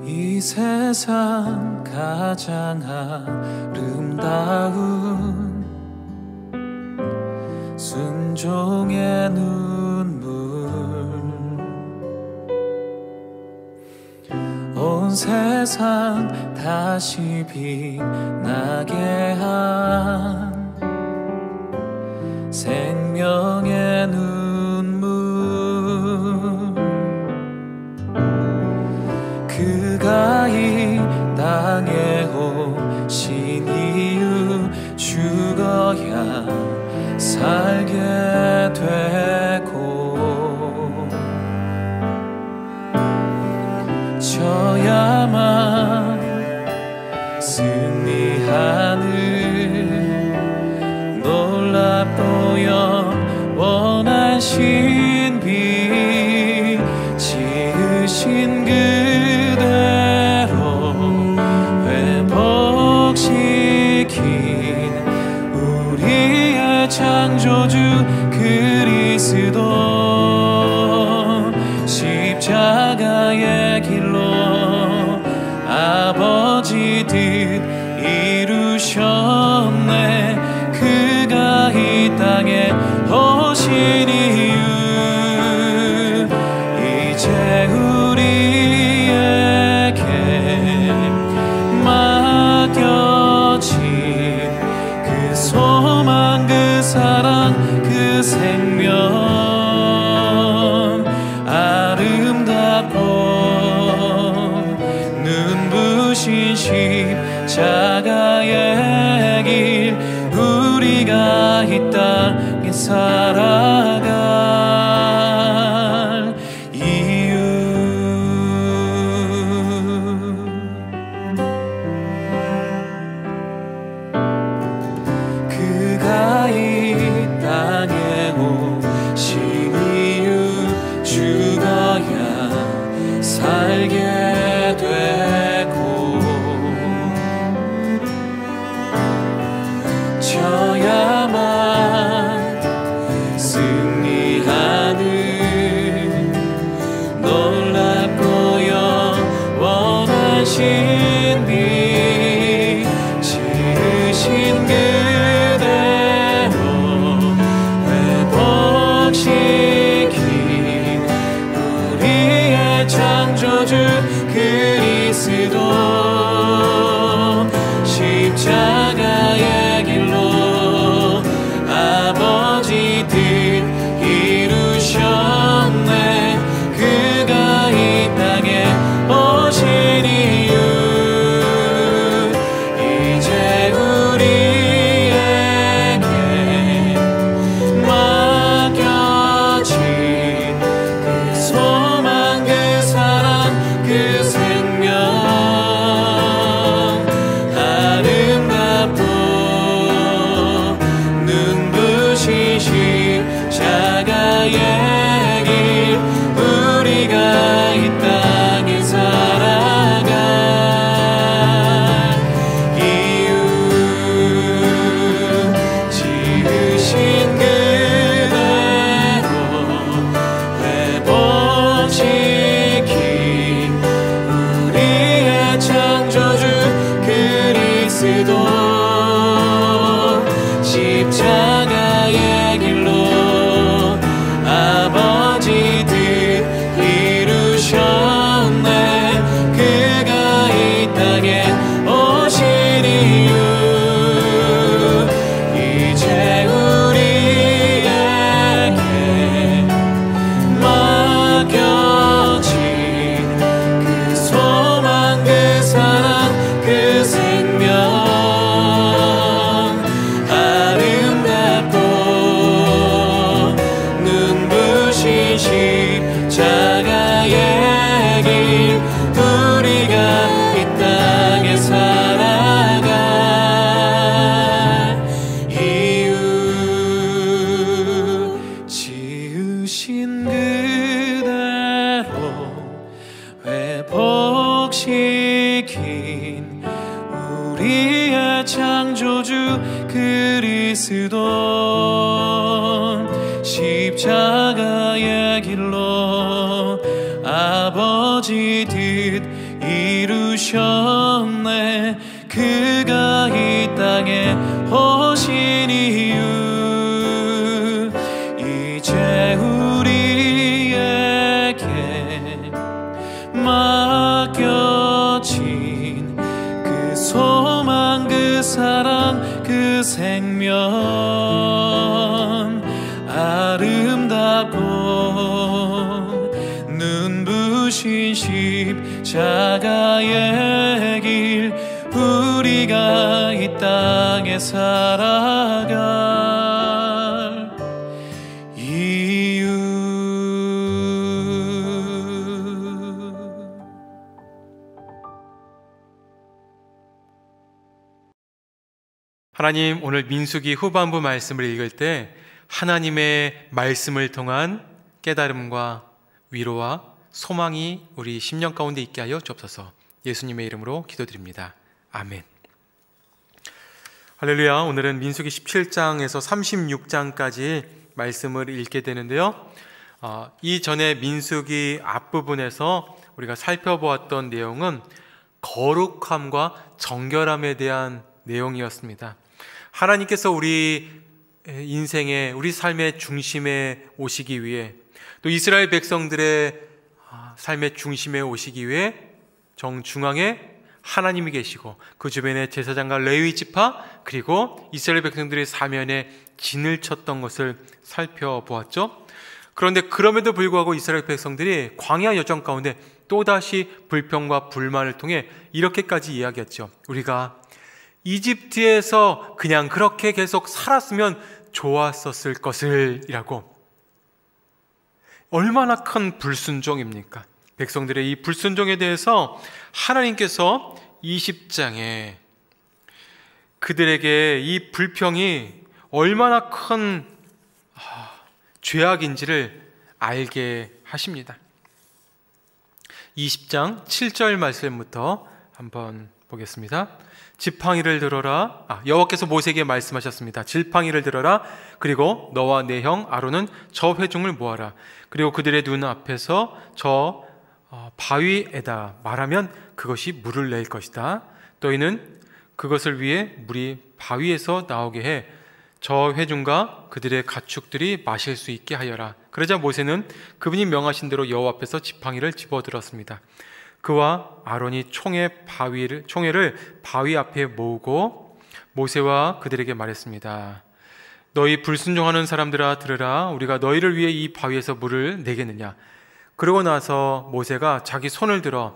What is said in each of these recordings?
이 세상 가장 아름다운 순종의 눈물, 온 세상 다시 빛나게 한 생명의 눈물, 그가 이 땅에 오신 이유 죽어야 살게 되고 져야만 승리하는 놀랍고 영원한 신비, 지으신 그대로 회복시킨 우리의 창조주 그리스도, 십자가의 길로 아버지 뜻 이루셨네. 그가 이 땅에 오신 이유, 이제 우리에게 맡겨진 그 소망, 그 사랑, 그 생명, 아름답고 눈부신 십자가의 길, 우리가 이 땅에 살아갈 이유. 그가 이 땅에 오신 이유 죽어야 살게 되고 져야만 승리하는 놀랍고 영원한 신비, 지으신 그대로 회복시킨 우리의 창조주 그리스도, 십자가의 길로 아버지 뜻 이루셨네. 그가 이 땅에 오신 이유, 이제 우리에게 맡겨진 그 소망, 그 사랑, 그 생명, 아름답고 눈부신 십자가의 길, 우리가 이 땅에 살아갈 이유, 지으신 그대로 회복시킨 우리의 창조주 그리스도, 십자가의 길로 아버지 뜻 이루셨네. 그가 이 땅에 오신 이유, 이제 우리에게 맡겨진 그 소망, 그 사랑, 그 생명, 아름답고 눈부신 십자가의 길, 우리가 이 땅에 살아갈 이유, 지으신 그대로 회복시킨 우리의 창조주 그리스도, 십자가의 길로 아버지 뜻 이루셨네. 그가 이 땅에 오신 이유 이제 우리에게 맡겨진 그 소망, 그 사랑, 그 생명, 아름답고 눈부신 십자가의 길, 우리가 이 땅에 살아갈 이유. 하나님, 오늘 민수기 후반부 말씀을 읽을 때 하나님의 말씀을 통한 깨달음과 위로와 소망이 우리 심령 가운데 있게 하여 주옵소서. 예수님의 이름으로 기도드립니다. 아멘. 할렐루야. 오늘은 민수기 17장에서 36장까지 말씀을 읽게 되는데요, 이전에 민수기 앞부분에서 우리가 살펴보았던 내용은 거룩함과 정결함에 대한 내용이었습니다. 하나님께서 우리 인생의, 우리 삶의 중심에 오시기 위해, 또 이스라엘 백성들의 삶의 중심에 오시기 위해 정중앙에 하나님이 계시고 그 주변에 제사장과 레위 지파, 그리고 이스라엘 백성들의 사면에 진을 쳤던 것을 살펴보았죠. 그런데 그럼에도 불구하고 이스라엘 백성들이 광야 여정 가운데 또다시 불평과 불만을 통해 이렇게까지 이야기했죠. 우리가 이집트에서 그냥 그렇게 계속 살았으면 좋았었을 것을 이라고. 얼마나 큰 불순종입니까? 백성들의 이 불순종에 대해서 하나님께서 20장에 그들에게 이 불평이 얼마나 큰 죄악인지를 알게 하십니다. 20장 7절 말씀부터 한번 보겠습니다. 지팡이를 들어라. 여호와께서 모세에게 말씀하셨습니다. 지팡이를 들어라. 그리고 너와 내 형 아론은 저 회중을 모아라. 그리고 그들의 눈 앞에서 저 바위에다 말하면 그것이 물을 낼 것이다. 너희는 그것을 위해 물이 바위에서 나오게 해 저 회중과 그들의 가축들이 마실 수 있게 하여라. 그러자 모세는 그분이 명하신 대로 여호와 앞에서 지팡이를 집어들었습니다. 그와 아론이 총회를 바위 앞에 모으고 모세와 그들에게 말했습니다. 너희 불순종하는 사람들아 들으라. 우리가 너희를 위해 이 바위에서 물을 내겠느냐. 그러고 나서 모세가 자기 손을 들어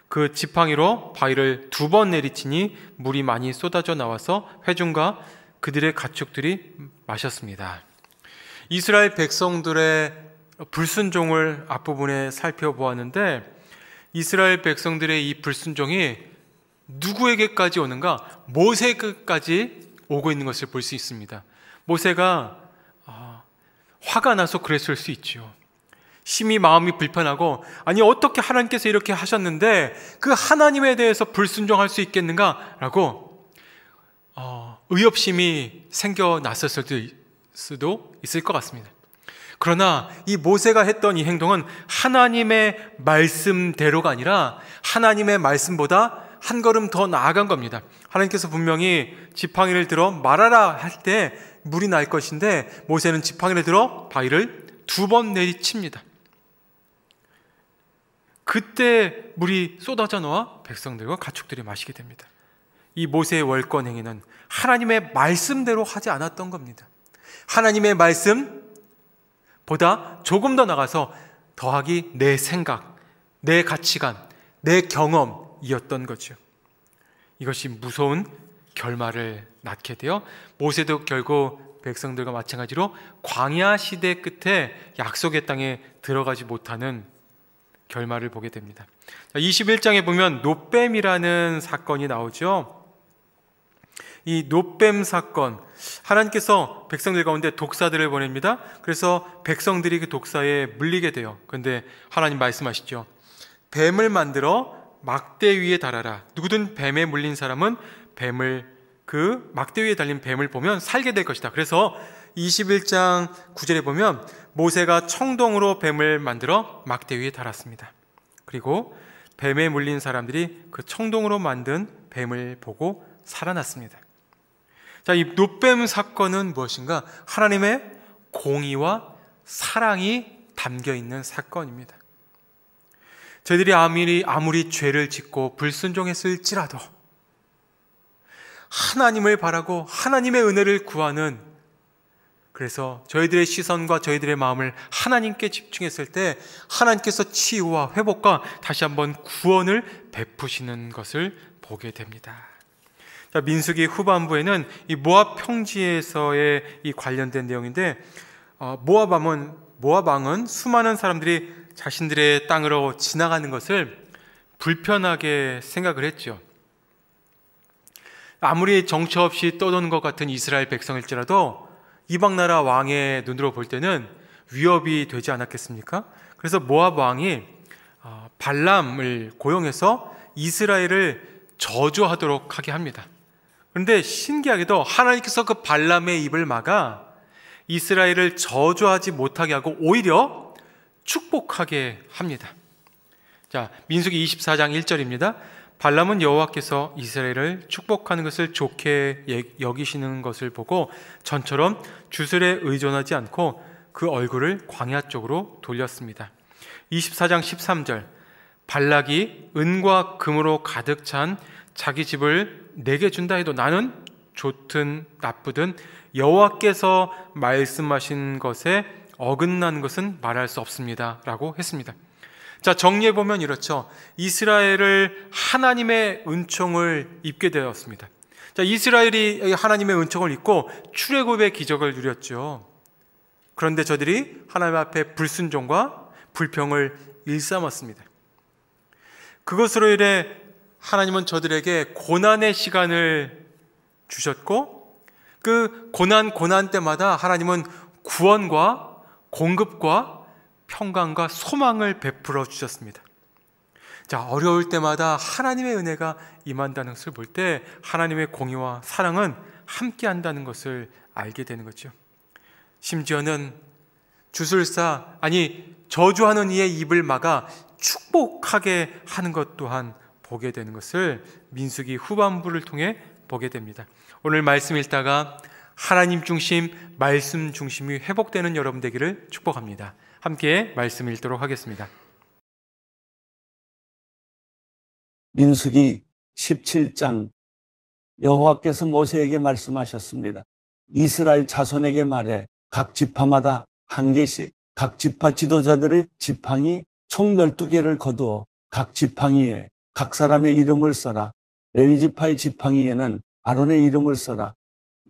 그 지팡이로 바위를 2번 내리치니 물이 많이 쏟아져 나와서 회중과 그들의 가축들이 마셨습니다. 이스라엘 백성들의 불순종을 앞부분에 살펴보았는데, 이스라엘 백성들의 이 불순종이 누구에게까지 오는가? 모세에게까지 오고 있는 것을 볼 수 있습니다. 모세가 화가 나서 그랬을 수 있죠. 심히 마음이 불편하고, 아니 어떻게 하나님께서 이렇게 하셨는데 그 하나님에 대해서 불순종할 수 있겠는가? 라고 의협심이 생겨났었을 수도 있을 것 같습니다. 그러나 이 모세가 했던 이 행동은 하나님의 말씀대로가 아니라 하나님의 말씀보다 한 걸음 더 나아간 겁니다. 하나님께서 분명히 지팡이를 들어 말하라 할 때 물이 날 것인데, 모세는 지팡이를 들어 바위를 2번 내리칩니다. 그때 물이 쏟아져 나와 백성들과 가축들이 마시게 됩니다. 이 모세의 월권 행위는 하나님의 말씀대로 하지 않았던 겁니다. 하나님의 말씀보다 조금 더 나가서 더하기 내 생각, 내 가치관, 내 경험이었던 거죠. 이것이 무서운 결말을 낳게 되어 모세도 결국 백성들과 마찬가지로 광야 시대 끝에 약속의 땅에 들어가지 못하는 결말을 보게 됩니다. 21장에 보면 놋뱀이라는 사건이 나오죠. 이 놋뱀 사건, 하나님께서 백성들 가운데 독사들을 보냅니다. 그래서 백성들이 그 독사에 물리게 돼요. 그런데 하나님 말씀하시죠. 뱀을 만들어 막대 위에 달아라. 누구든 뱀에 물린 사람은 그 막대 위에 달린 뱀을 보면 살게 될 것이다. 그래서 21장 9절에 보면 모세가 청동으로 뱀을 만들어 막대 위에 달았습니다. 그리고 뱀에 물린 사람들이 그 청동으로 만든 뱀을 보고 살아났습니다. 자, 이 노뱀 사건은 무엇인가? 하나님의 공의와 사랑이 담겨 있는 사건입니다. 저희들이 아무리 죄를 짓고 불순종했을지라도 하나님을 바라고 하나님의 은혜를 구하는, 그래서 저희들의 시선과 저희들의 마음을 하나님께 집중했을 때 하나님께서 치유와 회복과 다시 한번 구원을 베푸시는 것을 보게 됩니다. 자, 민수기 후반부에는 이 모압 평지에서의 이 관련된 내용인데, 모압 왕은 수많은 사람들이 자신들의 땅으로 지나가는 것을 불편하게 생각을 했죠. 아무리 정처 없이 떠도는 것 같은 이스라엘 백성일지라도 이방 나라 왕의 눈으로 볼 때는 위협이 되지 않았겠습니까? 그래서 모압 왕이 발람을 고용해서 이스라엘을 저주하도록 하게 합니다. 그런데 신기하게도 하나님께서 그 발람의 입을 막아 이스라엘을 저주하지 못하게 하고 오히려 축복하게 합니다. 자, 민수기 24장 1절입니다. 발람은 여호와께서 이스라엘을 축복하는 것을 좋게 여기시는 것을 보고 전처럼 주술에 의존하지 않고 그 얼굴을 광야 쪽으로 돌렸습니다. 24장 13절, 발락이 은과 금으로 가득 찬 자기 집을 내게 준다 해도 나는 좋든 나쁘든 여호와께서 말씀하신 것에 어긋난 것은 말할 수 없습니다 라고 했습니다. 자, 정리해보면 이렇죠. 이스라엘을 하나님의 은총을 입게 되었습니다. 자, 이스라엘이 하나님의 은총을 입고 출애굽의 기적을 누렸죠. 그런데 저들이 하나님 앞에 불순종과 불평을 일삼았습니다. 그것으로 인해 하나님은 저들에게 고난의 시간을 주셨고, 그 고난 때마다 하나님은 구원과 공급과 평강과 소망을 베풀어 주셨습니다. 자, 어려울 때마다 하나님의 은혜가 임한다는 것을 볼 때 하나님의 공의와 사랑은 함께 한다는 것을 알게 되는 거죠. 심지어는 저주하는 이의 입을 막아 축복하게 하는 것 또한 보게 되는 것을 민수기 후반부를 통해 보게 됩니다. 오늘 말씀 읽다가 하나님 중심, 말씀 중심이 회복되는 여러분 되기를 축복합니다. 함께 말씀 읽도록 하겠습니다. 민수기 17장, 여호와께서 모세에게 말씀하셨습니다. 이스라엘 자손에게 말해 각 지파마다 한 개씩 각 지파 지도자들의 지팡이 총 12개를 거두어 각 지팡이에 각 사람의 이름을 써라. 레위 지파의 지팡이에는 아론의 이름을 써라.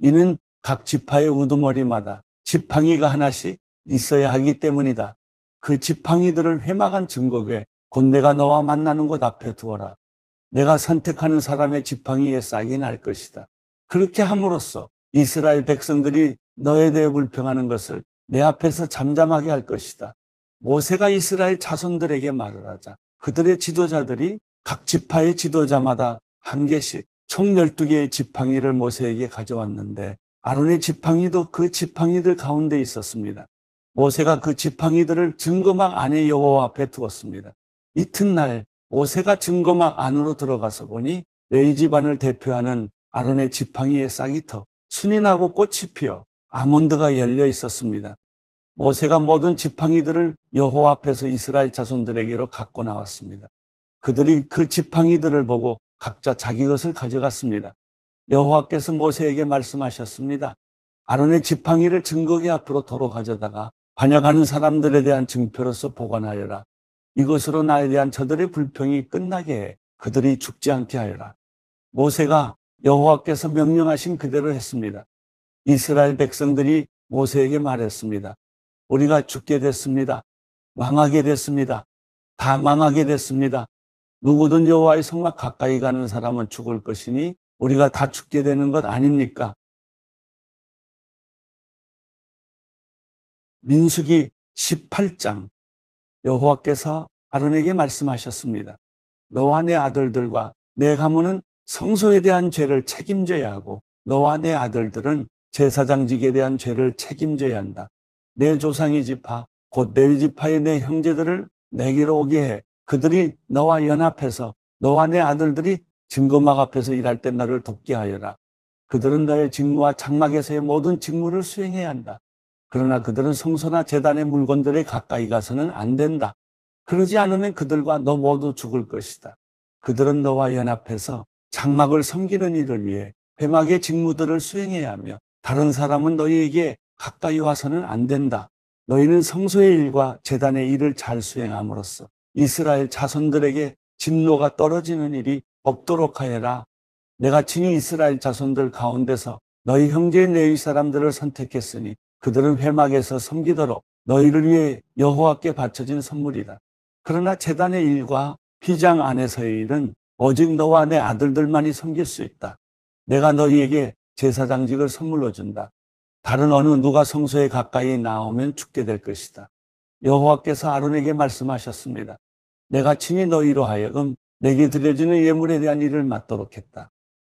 이는 각 지파의 우두머리마다 지팡이가 하나씩 있어야 하기 때문이다. 그 지팡이들을 회막한 증거궤 곧 내가 너와 만나는 곳 앞에 두어라. 내가 선택하는 사람의 지팡이에 싹이 날 것이다. 그렇게 함으로써 이스라엘 백성들이 너에 대해 불평하는 것을 내 앞에서 잠잠하게 할 것이다. 모세가 이스라엘 자손들에게 말을 하자 그들의 지도자들이 각 지파의 지도자마다 한 개씩 총 12개의 지팡이를 모세에게 가져왔는데 아론의 지팡이도 그 지팡이들 가운데 있었습니다. 모세가 그 지팡이들을 증거막 안에 여호와 앞에 두었습니다. 이튿날 모세가 증거막 안으로 들어가서 보니 레위 집안을 대표하는 아론의 지팡이의 싹이 터 순이 나고 꽃이 피어 아몬드가 열려 있었습니다. 모세가 모든 지팡이들을 여호와 앞에서 이스라엘 자손들에게로 갖고 나왔습니다. 그들이 그 지팡이들을 보고 각자 자기 것을 가져갔습니다. 여호와께서 모세에게 말씀하셨습니다. 아론의 지팡이를 증거궤 앞으로 도로 가져다가 반역하는 사람들에 대한 증표로서 보관하여라. 이것으로 나에 대한 저들의 불평이 끝나게 해 그들이 죽지 않게 하여라. 모세가 여호와께서 명령하신 그대로 했습니다. 이스라엘 백성들이 모세에게 말했습니다. 우리가 죽게 됐습니다. 망하게 됐습니다. 다 망하게 됐습니다. 누구든 여호와의 성막 가까이 가는 사람은 죽을 것이니 우리가 다 죽게 되는 것 아닙니까? 민수기 18장, 여호와께서 아론에게 말씀하셨습니다. 너와 내 아들들과 내 가문은 성소에 대한 죄를 책임져야 하고 너와 내 아들들은 제사장직에 대한 죄를 책임져야 한다. 내 조상의 지파 곧 레위 지파의 내 형제들을 내게로 오게 해 그들이 너와 연합해서 너와 내 아들들이 증거막 앞에서 일할 때 너를 돕게 하여라. 그들은 너의 직무와 장막에서의 모든 직무를 수행해야 한다. 그러나 그들은 성소나 제단의 물건들에 가까이 가서는 안 된다. 그러지 않으면 그들과 너 모두 죽을 것이다. 그들은 너와 연합해서 장막을 섬기는 일을 위해 회막의 직무들을 수행해야 하며 다른 사람은 너희에게 가까이 와서는 안 된다. 너희는 성소의 일과 제단의 일을 잘 수행함으로써 이스라엘 자손들에게 진노가 떨어지는 일이 없도록 하여라. 내가 친히 이스라엘 자손들 가운데서 너희 형제 레위 사람들을 선택했으니 그들은 회막에서 섬기도록 너희를 위해 여호와께 바쳐진 선물이다. 그러나 제단의 일과 휘장 안에서의 일은 오직 너와 내 아들들만이 섬길 수 있다. 내가 너희에게 제사장직을 선물로 준다. 다른 어느 누가 성소에 가까이 나오면 죽게 될 것이다. 여호와께서 아론에게 말씀하셨습니다. 내가 친히 너희로 하여금 내게 드려지는 예물에 대한 일을 맡도록 했다.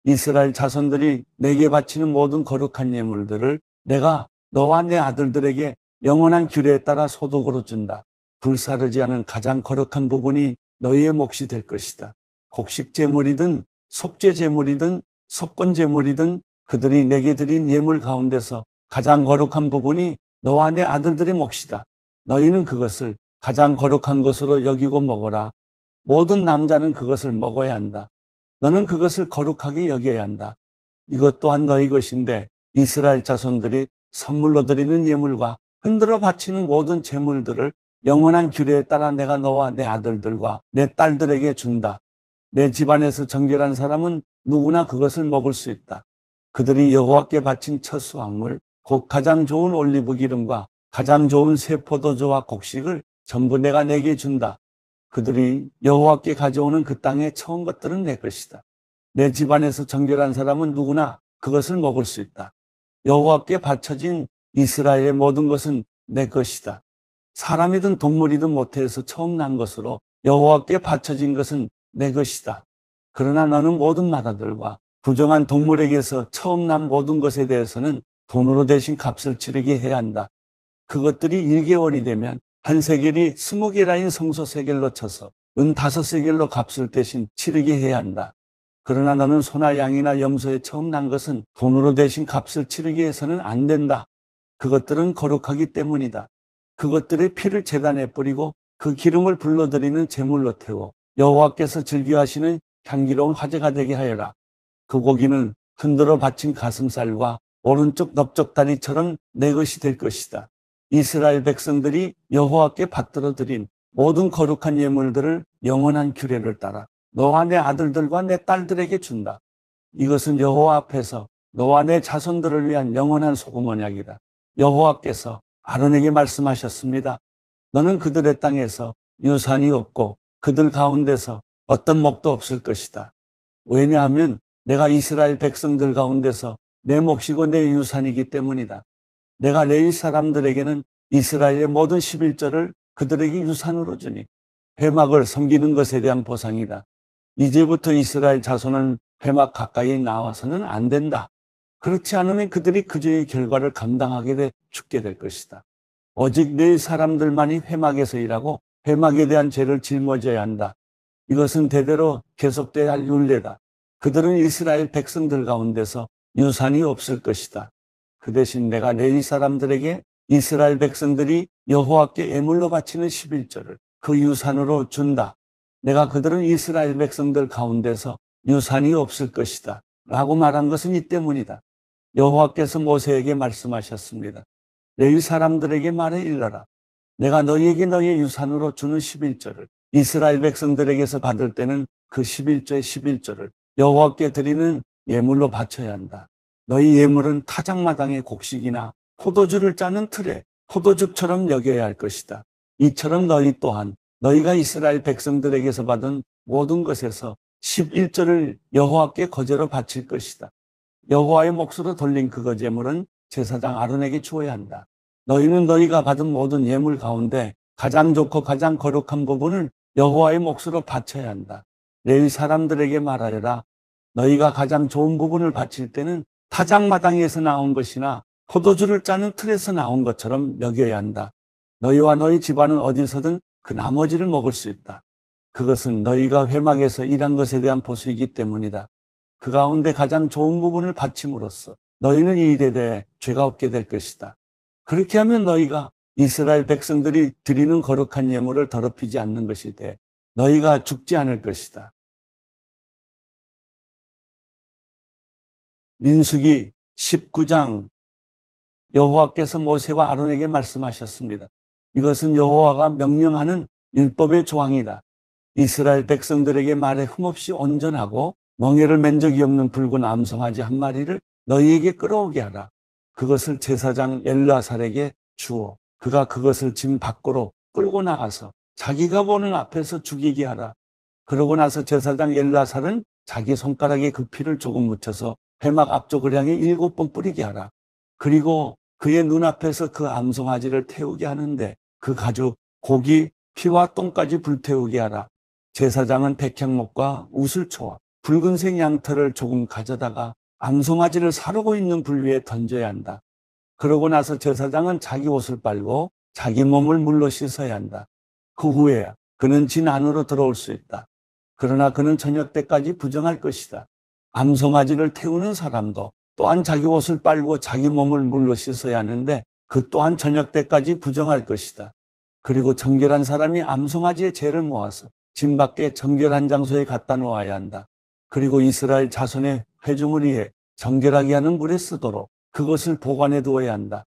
이스라엘 자손들이 내게 바치는 모든 거룩한 예물들을 내가 너와 내 아들들에게 영원한 규례에 따라 소득으로 준다. 불사르지 않은 가장 거룩한 부분이 너희의 몫이 될 것이다. 곡식 제물이든 속죄 제물이든 속건 제물이든 그들이 내게 드린 예물 가운데서 가장 거룩한 부분이 너와 내 아들들의 몫이다. 너희는 그것을 가장 거룩한 것으로 여기고 먹어라. 모든 남자는 그것을 먹어야 한다. 너는 그것을 거룩하게 여겨야 한다. 이것 또한 너희 것인데 이스라엘 자손들이 선물로 드리는 예물과 흔들어 바치는 모든 제물들을 영원한 규례에 따라 내가 너와 내 아들들과 내 딸들에게 준다. 내 집안에서 정결한 사람은 누구나 그것을 먹을 수 있다. 그들이 여호와께 바친 첫 수확물, 곧 가장 좋은 올리브 기름과 가장 좋은 새 포도주와 곡식을 전부 내가 내게 준다. 그들이 여호와께 가져오는 그 땅의 처음 것들은 내 것이다. 내 집안에서 정결한 사람은 누구나 그것을 먹을 수 있다. 여호와께 바쳐진 이스라엘의 모든 것은 내 것이다. 사람이든 동물이든 모태에서 처음 난 것으로 여호와께 바쳐진 것은 내 것이다. 그러나 너는 모든 나라들과 부정한 동물에게서 처음 난 모든 것에 대해서는 돈으로 대신 값을 치르게 해야 한다. 그것들이 1개월이 되면 한 세겔이 20게라인 성소 세겔로 쳐서 은 5세겔로 값을 대신 치르게 해야 한다. 그러나 너는 소나 양이나 염소에 처음 난 것은 돈으로 대신 값을 치르게 해서는 안 된다. 그것들은 거룩하기 때문이다. 그것들의 피를 제단에 뿌리고 그 기름을 불러들이는 제물로 태워 여호와께서 즐겨하시는 향기로운 화제가 되게 하여라. 그 고기는 흔들어 바친 가슴살과 오른쪽 넓적다리처럼 내 것이 될 것이다. 이스라엘 백성들이 여호와께 받들어 드린 모든 거룩한 예물들을 영원한 규례를 따라 너와 내 아들들과 내 딸들에게 준다. 이것은 여호와 앞에서 너와 내 자손들을 위한 영원한 소금 언약이다. 여호와께서 아론에게 말씀하셨습니다. 너는 그들의 땅에서 유산이 없고 그들 가운데서 어떤 목도 없을 것이다. 왜냐하면 내가 이스라엘 백성들 가운데서 내 몫이고 내 유산이기 때문이다. 내가 레위 사람들에게는 이스라엘의 모든 11절을 그들에게 유산으로 주니 회막을 섬기는 것에 대한 보상이다. 이제부터 이스라엘 자손은 회막 가까이 나와서는 안 된다. 그렇지 않으면 그들이 그 죄의 결과를 감당하게 돼 죽게 될 것이다. 오직 레위 사람들만이 회막에서 일하고 회막에 대한 죄를 짊어져야 한다. 이것은 대대로 계속돼야 할 율례다. 그들은 이스라엘 백성들 가운데서 유산이 없을 것이다. 그 대신 내가 레위 사람들에게 이스라엘 백성들이 여호와께 예물로 바치는 11절을 그 유산으로 준다. 내가 그들은 이스라엘 백성들 가운데서 유산이 없을 것이다. 라고 말한 것은 이 때문이다. 여호와께서 모세에게 말씀하셨습니다. 레위 사람들에게 말해 일러라. 내가 너희에게 너희의 유산으로 주는 11절을 이스라엘 백성들에게서 받을 때는 그 11조의 11조를 여호와께 드리는 예물로 바쳐야 한다. 너희 예물은 타작마당의 곡식이나 포도주를 짜는 틀에 포도즙처럼 여겨야 할 것이다. 이처럼 너희 또한 너희가 이스라엘 백성들에게서 받은 모든 것에서 11조를 여호와께 거제로 바칠 것이다. 여호와의 몫으로 돌린 그 거제물은 제사장 아론에게 주어야 한다. 너희는 너희가 받은 모든 예물 가운데 가장 좋고 가장 거룩한 부분을 여호와의 몫으로 바쳐야 한다. 레위 사람들에게 말하여라. 너희가 가장 좋은 부분을 바칠 때는 타작마당에서 나온 것이나 포도주를 짜는 틀에서 나온 것처럼 여겨야 한다. 너희와 너희 집안은 어디서든 그 나머지를 먹을 수 있다. 그것은 너희가 회막에서 일한 것에 대한 보수이기 때문이다. 그 가운데 가장 좋은 부분을 바침으로써 너희는 이 일에 대해 죄가 없게 될 것이다. 그렇게 하면 너희가 이스라엘 백성들이 드리는 거룩한 예물을 더럽히지 않는 것이 돼 너희가 죽지 않을 것이다. 민수기 19장 여호와께서 모세와 아론에게 말씀하셨습니다. 이것은 여호와가 명령하는 율법의 조항이다. 이스라엘 백성들에게 말에 흠없이 온전하고 멍에를 맨 적이 없는 붉은 암송아지 한 마리를 너희에게 끌어오게 하라. 그것을 제사장 엘르아살에게 주어 그가 그것을 진 밖으로 끌고 나가서 자기가 보는 앞에서 죽이게 하라. 그러고 나서 제사장 엘르아살은 자기 손가락에 그 피를 조금 묻혀서 회막 앞쪽을 향해 7번 뿌리게 하라. 그리고 그의 눈앞에서 그 암송아지를 태우게 하는데 그 가죽, 고기, 피와 똥까지 불태우게 하라. 제사장은 백향목과 우슬초와 붉은색 양털을 조금 가져다가 암송아지를 사르고 있는 불 위에 던져야 한다. 그러고 나서 제사장은 자기 옷을 빨고 자기 몸을 물로 씻어야 한다. 그 후에 그는 진 안으로 들어올 수 있다. 그러나 그는 저녁 때까지 부정할 것이다. 암송아지를 태우는 사람도 또한 자기 옷을 빨고 자기 몸을 물로 씻어야 하는데 그 또한 저녁 때까지 부정할 것이다. 그리고 정결한 사람이 암송아지의 죄를 모아서 진 밖에 정결한 장소에 갖다 놓아야 한다. 그리고 이스라엘 자손의 회중을 위해 정결하게 하는 물에 쓰도록 그것을 보관해 두어야 한다.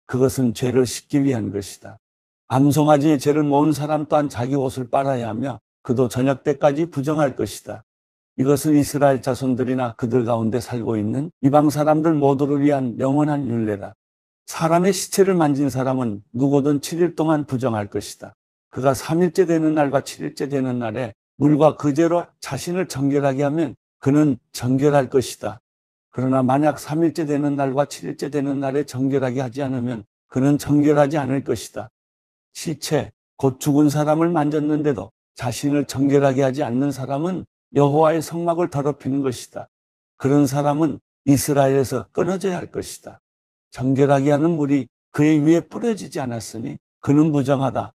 그것은 죄를 씻기 위한 것이다. 암송아지의 죄를 모은 사람 또한 자기 옷을 빨아야 하며 그도 저녁 때까지 부정할 것이다. 이것은 이스라엘 자손들이나 그들 가운데 살고 있는 이방 사람들 모두를 위한 영원한 율례다. 사람의 시체를 만진 사람은 누구든 7일 동안 부정할 것이다. 그가 3일째 되는 날과 7일째 되는 날에 물과 그 죄로 자신을 정결하게 하면 그는 정결할 것이다. 그러나 만약 3일째 되는 날과 7일째 되는 날에 정결하게 하지 않으면 그는 정결하지 않을 것이다. 시체, 곧 죽은 사람을 만졌는데도 자신을 정결하게 하지 않는 사람은 여호와의 성막을 더럽히는 것이다. 그런 사람은 이스라엘에서 끊어져야 할 것이다. 정결하게 하는 물이 그의 위에 뿌려지지 않았으니 그는 부정하다.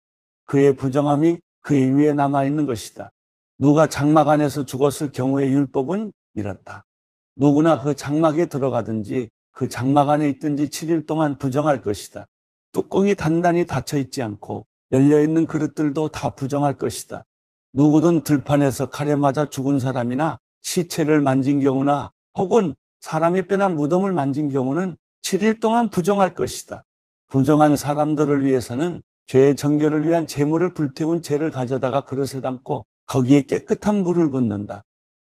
그의 부정함이 그의 위에 남아있는 것이다. 누가 장막 안에서 죽었을 경우의 율법은 이렇다. 누구나 그 장막에 들어가든지 그 장막 안에 있든지 7일 동안 부정할 것이다. 뚜껑이 단단히 닫혀 있지 않고 열려있는 그릇들도 다 부정할 것이다. 누구든 들판에서 칼에 맞아 죽은 사람이나 시체를 만진 경우나 혹은 사람의 뼈나 무덤을 만진 경우는 7일 동안 부정할 것이다. 부정한 사람들을 위해서는 죄의 정결을 위한 제물을 불태운 재를 가져다가 그릇에 담고 거기에 깨끗한 물을 붓는다.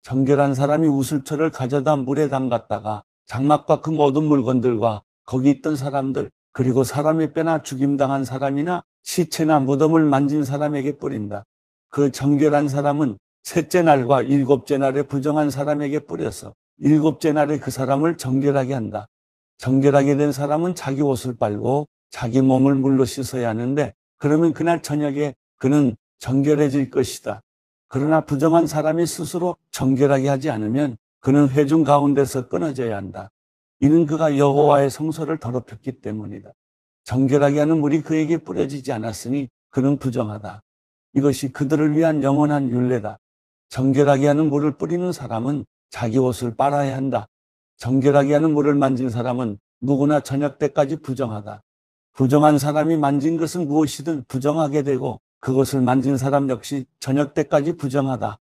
정결한 사람이 우슬초를 가져다 물에 담갔다가 장막과 그 모든 물건들과 거기 있던 사람들 그리고 사람의 뼈나 죽임당한 사람이나 시체나 무덤을 만진 사람에게 뿌린다. 그 정결한 사람은 셋째 날과 7째 날에 부정한 사람에게 뿌려서 7째 날에 그 사람을 정결하게 한다. 정결하게 된 사람은 자기 옷을 빨고 자기 몸을 물로 씻어야 하는데 그러면 그날 저녁에 그는 정결해질 것이다. 그러나 부정한 사람이 스스로 정결하게 하지 않으면 그는 회중 가운데서 끊어져야 한다. 이는 그가 여호와의 성소를 더럽혔기 때문이다. 정결하게 하는 물이 그에게 뿌려지지 않았으니 그는 부정하다. 이것이 그들을 위한 영원한 율례다. 정결하게 하는 물을 뿌리는 사람은 자기 옷을 빨아야 한다. 정결하게 하는 물을 만진 사람은 누구나 저녁 때까지 부정하다. 부정한 사람이 만진 것은 무엇이든 부정하게 되고 그것을 만진 사람 역시 저녁 때까지 부정하다.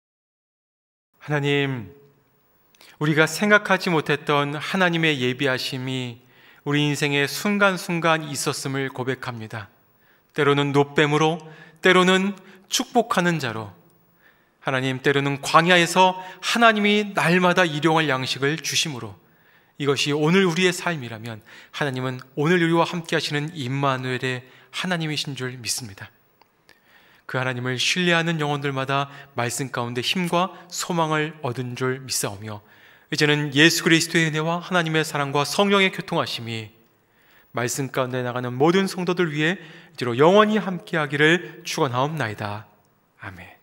하나님, 우리가 생각하지 못했던 하나님의 예비하심이 우리 인생의 순간순간 있었음을 고백합니다. 때로는 노뱀으로, 때로는 축복하는 자로, 하나님 때로는 광야에서 하나님이 날마다 일용할 양식을 주심으로 이것이 오늘 우리의 삶이라면 하나님은 오늘 우리와 함께 하시는 임마누엘의 하나님이신 줄 믿습니다. 그 하나님을 신뢰하는 영혼들마다 말씀 가운데 힘과 소망을 얻은 줄 믿사오며 이제는 예수 그리스도의 은혜와 하나님의 사랑과 성령의 교통하심이 말씀 가운데 나가는 모든 성도들 위해 이제로 영원히 함께하기를 축원하옵나이다. 아멘.